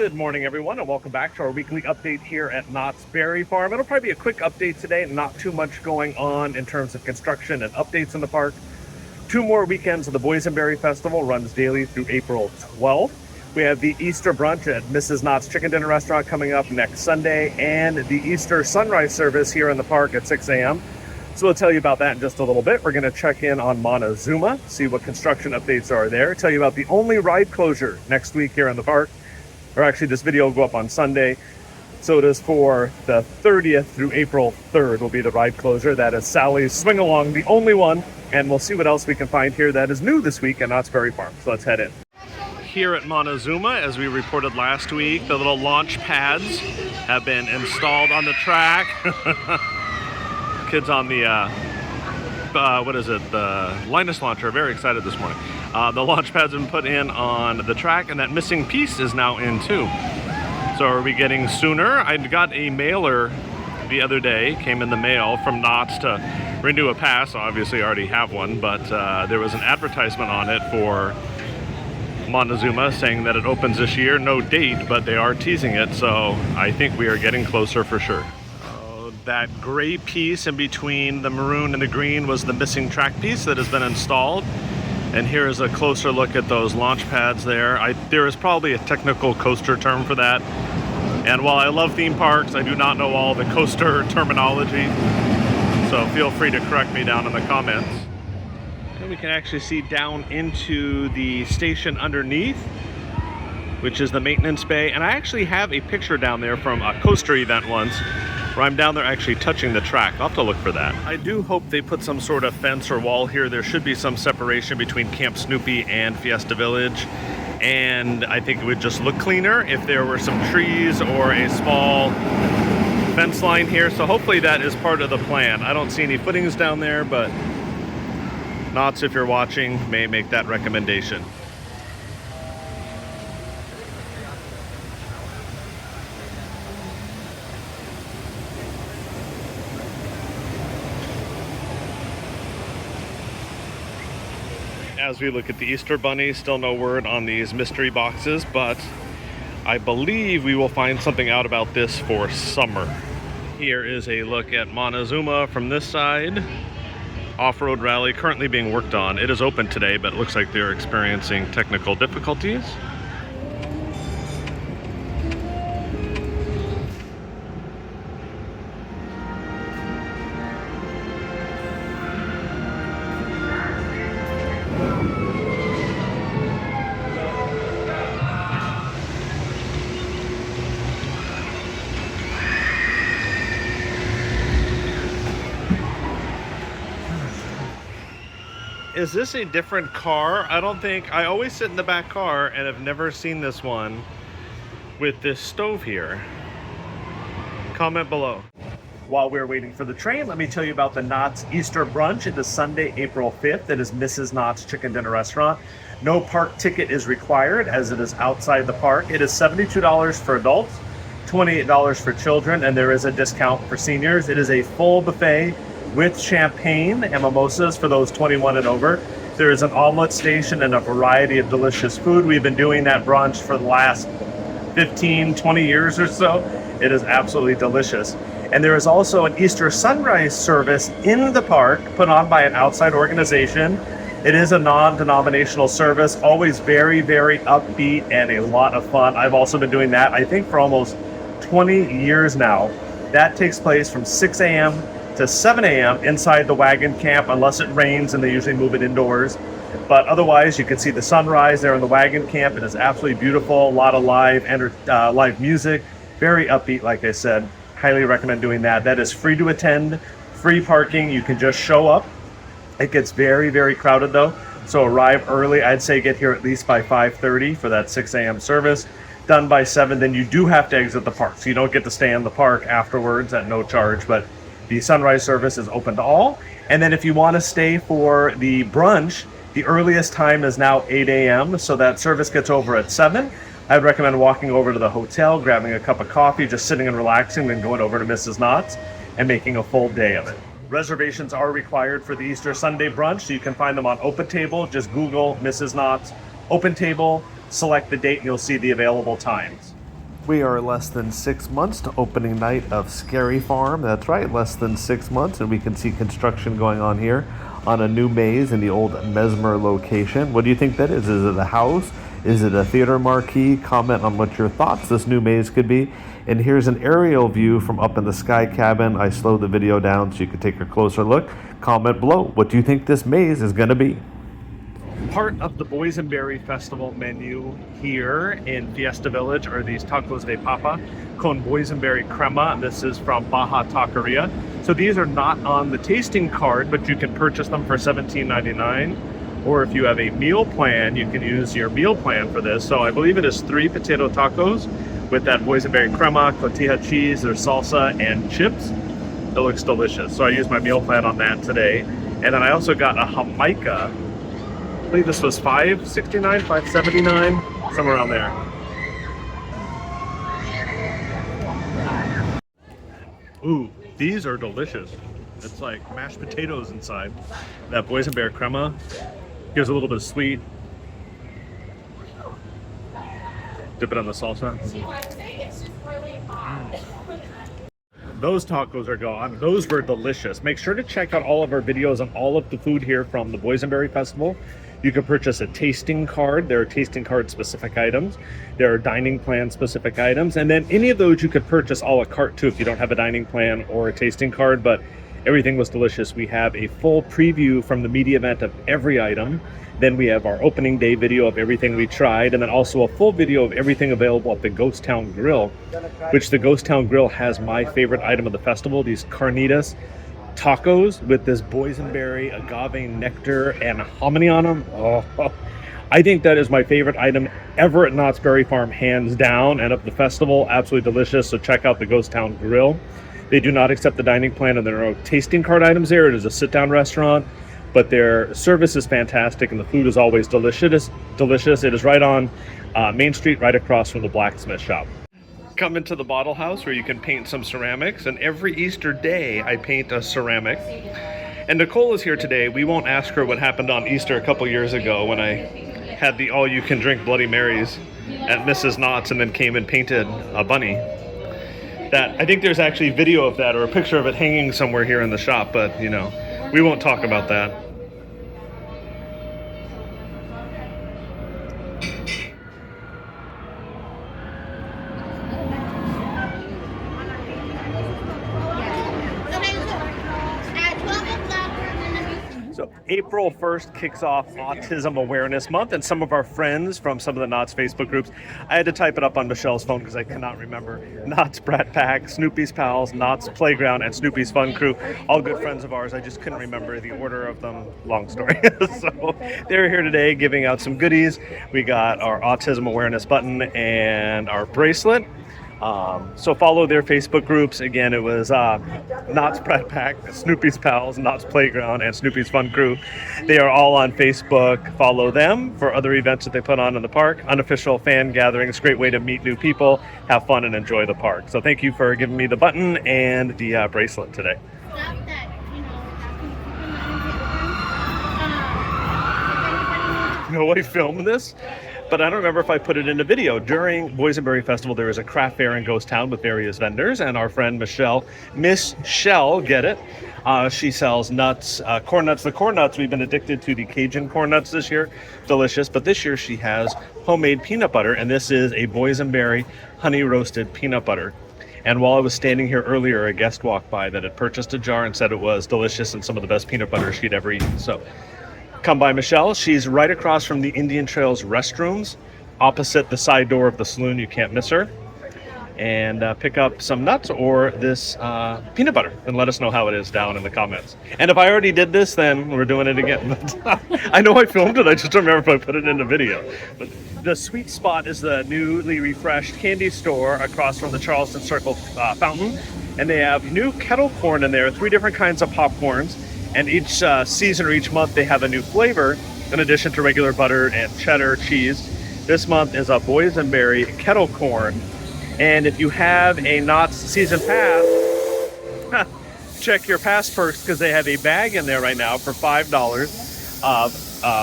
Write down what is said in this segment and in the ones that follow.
Good morning, everyone, and welcome back to our weekly update here at Knott's Berry Farm. It'll probably be a quick update today, not too much going on in terms of construction and updates in the park. 2 more weekends of the Boysenberry Festival runs daily through April 12th. We have the Easter brunch at Mrs. Knott's Chicken Dinner Restaurant coming up next Sunday, and the Easter sunrise service here in the park at 6 a.m. So we'll tell you about that in just a little bit. We're going to check in on Montezuma, see what construction updates are there, tell you about the only ride closure next week here in the park. Or actually, this video will go up on Sunday. So it is for the 30th through April 3rd will be the ride closure. That is Sally's Swing Along, the only one. And we'll see what else we can find here that is new this week at Knott's Berry Farm. So let's head in. Here at Montezuma, as we reported last week, the little launch pads have been installed on the track. Kids on the, the Linus launcher are very excited this morning. The launch pads have been put in on the track, and that missing piece is now in too. So are we getting sooner? I got a mailer the other day, came in the mail from Knott's to renew a pass. Obviously I already have one, but there was an advertisement on it for Montezuma saying that it opens this year. No date, but they are teasing it, so I think we are getting closer for sure. That gray piece in between the maroon and the green was the missing track piece that has been installed. And here is a closer look at those launch pads there. There is probably a technical coaster term for that. And while I love theme parks, I do not know all the coaster terminology. So feel free to correct me down in the comments. And we can actually see down into the station underneath, which is the maintenance bay. And I actually have a picture down there from a coaster event once, where I'm down there actually touching the track. I'll have to look for that. I do hope they put some sort of fence or wall here. There should be some separation between Camp Snoopy and Fiesta Village. And I think it would just look cleaner if there were some trees or a small fence line here. So hopefully that is part of the plan. I don't see any footings down there, but Knott's, if you're watching, may make that recommendation. As we look at the Easter Bunny, still no word on these mystery boxes, but I believe we will find something out about this for summer. Here is a look at Montezuma from this side. Off-road rally currently being worked on. It is open today, but it looks like they're experiencing technical difficulties. Is this a different car? I don't think. I always sit in the back car and have never seen this one with this stove here. Comment below. While we're waiting for the train, let me tell you about the Knott's Easter brunch. It is Sunday, April 5th. It is Mrs. Knott's Chicken Dinner Restaurant. No park ticket is required as it is outside the park. It is $72 for adults, $28 for children, and there is a discount for seniors. It is a full buffet with champagne and mimosas for those 21 and over. There is an omelet station and a variety of delicious food. We've been doing that brunch for the last 15, 20 years or so. It is absolutely delicious. And there is also an Easter sunrise service in the park put on by an outside organization. It is a non-denominational service, always very, very upbeat and a lot of fun. I've also been doing that, I think, for almost 20 years now. That takes place from 6 a.m. to 7 a.m. inside the Wagon Camp, unless it rains and they usually move it indoors. But otherwise, you can see the sunrise there in the Wagon Camp. It is absolutely beautiful. A lot of live music, very upbeat, like I said. Highly recommend doing that. That is free to attend, free parking. You can just show up. It gets very, very crowded though. So arrive early. I'd say get here at least by 5:30 for that 6 a.m. service. Done by 7, then you do have to exit the park. So you don't get to stay in the park afterwards at no charge, but the sunrise service is open to all. And then if you want to stay for the brunch, the earliest time is now 8 a.m. So that service gets over at 7. I'd recommend walking over to the hotel, grabbing a cup of coffee, just sitting and relaxing, then going over to Mrs. Knott's and making a full day of it. Reservations are required for the Easter Sunday brunch, so you can find them on Open Table. Just Google Mrs. Knott's Open Table, select the date, and you'll see the available times. We are less than 6 months to opening night of Scary Farm. That's right, less than 6 months, and we can see construction going on here on a new maze in the old Mesmer location. What do you think that is? Is it a house? Is it a theater marquee? Comment on what your thoughts this new maze could be. And here's an aerial view from up in the sky cabin. I slowed the video down so you could take a closer look. Comment below, what do you think this maze is going to be? Part of the Boysenberry Festival menu here in Fiesta Village are these tacos de papa con boysenberry crema. This is from Baja Taqueria. So these are not on the tasting card, but you can purchase them for $17.99. Or if you have a meal plan, you can use your meal plan for this. So I believe it is 3 potato tacos with that boysenberry crema, cotija cheese, there's salsa, and chips. It looks delicious. So I used my meal plan on that today. And then I also got a Jamaica. I believe this was $5.69, $5.79, somewhere around there. Ooh, these are delicious. It's like mashed potatoes inside. That boysenberry crema gives a little bit of sweet. Dip it on the salsa. Those tacos are gone. Those were delicious. Make sure to check out all of our videos on all of the food here from the Boysenberry Festival. You can purchase a tasting card. There are tasting card specific items. There are dining plan specific items. And then any of those you could purchase a la carte too if you don't have a dining plan or a tasting card, but everything was delicious. We have a full preview from the media event of every item. Then we have our opening day video of everything we tried, and then also a full video of everything available at the Ghost Town Grill, which the Ghost Town Grill has my favorite item of the festival, these carnitas tacos with this boysenberry, agave nectar, and hominy on them. Oh, I think that is my favorite item ever at Knott's Berry Farm, hands down, and of the festival, absolutely delicious. So check out the Ghost Town Grill. They do not accept the dining plan, and there are no tasting card items there. It is a sit-down restaurant, but their service is fantastic, and the food is always delicious. It is right on Main Street, right across from the blacksmith shop. Come into the bottle house where you can paint some ceramics, and every Easter day I paint a ceramic. And Nicole is here today. We won't ask her what happened on Easter a couple years ago when I had the all-you-can-drink Bloody Marys at Mrs. Knott's and then came and painted a bunny. That I think there's actually video of that or a picture of it hanging somewhere here in the shop, but you know, we won't talk about that. So April 1st kicks off Autism Awareness Month, and some of our friends from some of the Knott's Facebook groups, I had to type it up on Michelle's phone because I cannot remember. Knott's Brat Pack, Snoopy's Pals, Knott's Playground, and Snoopy's Fun Crew, all good friends of ours. I just couldn't remember the order of them. Long story. So they're here today giving out some goodies. We got our Autism Awareness button and our bracelet. So follow their Facebook groups. Again, it was Knott's Brat Pack, Snoopy's Pals, Knott's Playground, and Snoopy's Fun Crew. They are all on Facebook. Follow them for other events that they put on in the park. Unofficial fan gatherings, great way to meet new people, have fun, and enjoy the park. So thank you for giving me the button and the bracelet today. No, I filmed this, but I don't remember if I put it in a video. During Boysenberry Festival, there is a craft fair in Ghost Town with various vendors, and our friend Miss Shell, get it? She sells nuts, corn nuts. The corn nuts, we've been addicted to the Cajun corn nuts this year. Delicious. But this year she has homemade peanut butter, and this is a Boysenberry honey roasted peanut butter. And while I was standing here earlier, a guest walked by that had purchased a jar and said it was delicious and some of the best peanut butter she'd ever eaten. So come by Michelle. She's right across from the Indian Trails restrooms, opposite the side door of the saloon. You can't miss her. And pick up some nuts or this peanut butter and let us know how it is down in the comments. And if I already did this, then we're doing it again. But I know I filmed it. I just don't remember if I put it in the video. But the Sweet Spot is the newly refreshed candy store across from the Charleston Circle fountain. And they have new kettle corn in there, 3 different kinds of popcorns. And each season or each month they have a new flavor in addition to regular butter and cheddar cheese. This month is a boysenberry kettle corn. And if you have a Knott's season pass, check your pass perks because they have a bag in there right now for $5 of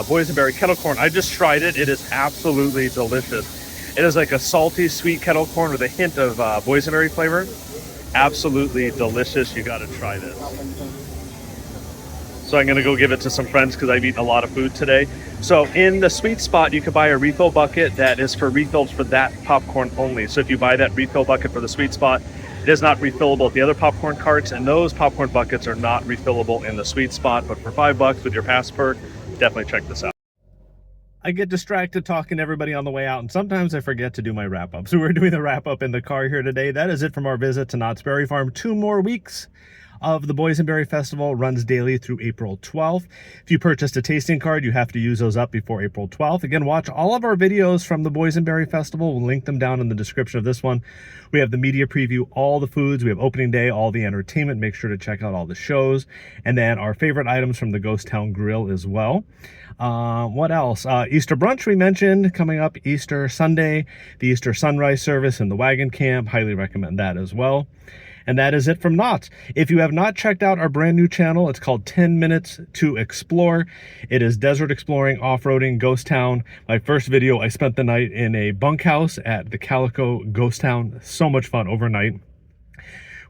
boysenberry kettle corn. I just tried it. It is absolutely delicious. It is like a salty, sweet kettle corn with a hint of boysenberry flavor. Absolutely delicious. You got to try this. So I'm going to go give it to some friends because I've eaten a lot of food today. So in the sweet spot, you can buy a refill bucket that is for refills for that popcorn only. So if you buy that refill bucket for the sweet spot, it is not refillable at the other popcorn carts, and those popcorn buckets are not refillable in the sweet spot. But for $5 with your passport, definitely check this out. I get distracted talking to everybody on the way out, and sometimes I forget to do my wrap-up. So we're doing the wrap-up in the car here today. That is it from our visit to Knott's Berry Farm. 2 more weeks of the Boysenberry Festival, runs daily through April 12th. If you purchased a tasting card, you have to use those up before April 12th. Again, watch all of our videos from the Boysenberry Festival. We'll link them down in the description of this one. We have the media preview, all the foods. We have opening day, all the entertainment. Make sure to check out all the shows. And then our favorite items from the Ghost Town Grill as well. What else? Easter brunch we mentioned, coming up Easter Sunday, the Easter sunrise service in the Wagon Camp. Highly recommend that as well. And that is it from Knott. If you have not checked out our brand new channel, it's called 10 Minutes to Explore. It is desert exploring, off-roading, ghost town. My first video, I spent the night in a bunkhouse at the Calico Ghost Town. So much fun overnight.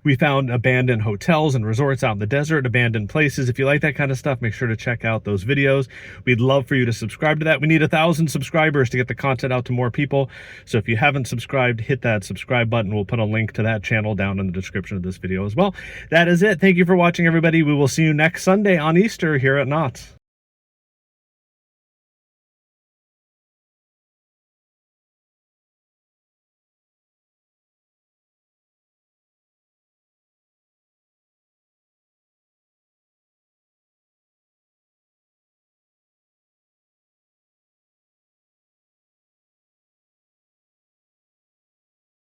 We found abandoned hotels and resorts out in the desert, abandoned places. If you like that kind of stuff, make sure to check out those videos. We'd love for you to subscribe to that. We need 1,000 subscribers to get the content out to more people. So if you haven't subscribed, hit that subscribe button. We'll put a link to that channel down in the description of this video as well. That is it. Thank you for watching, everybody. We will see you next Sunday on Easter here at Knott's.